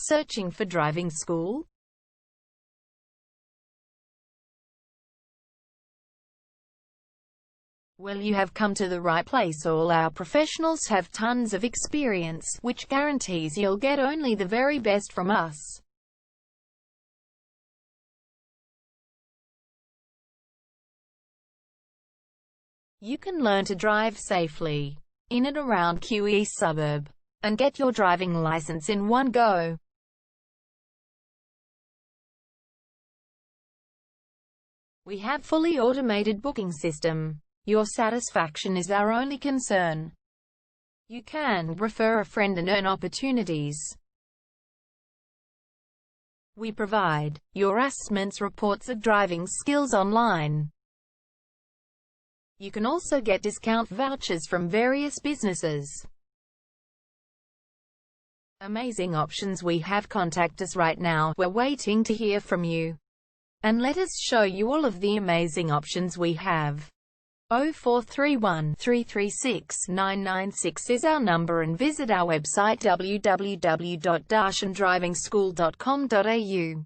Searching for driving school? Well, you have come to the right place. All our professionals have tons of experience, which guarantees you'll get only the very best from us. You can learn to drive safely in and around Kew East suburb and get your driving license in one go. We have fully automated booking system. Your satisfaction is our only concern. You can refer a friend and earn opportunities. We provide your assessments reports of driving skills online. You can also get discount vouchers from various businesses. Amazing options we have. Contact us right now. We're waiting to hear from you. And let us show you all of the amazing options we have. 0431 336 996 is our number, and visit our website www.darshandrivingschool.com.au.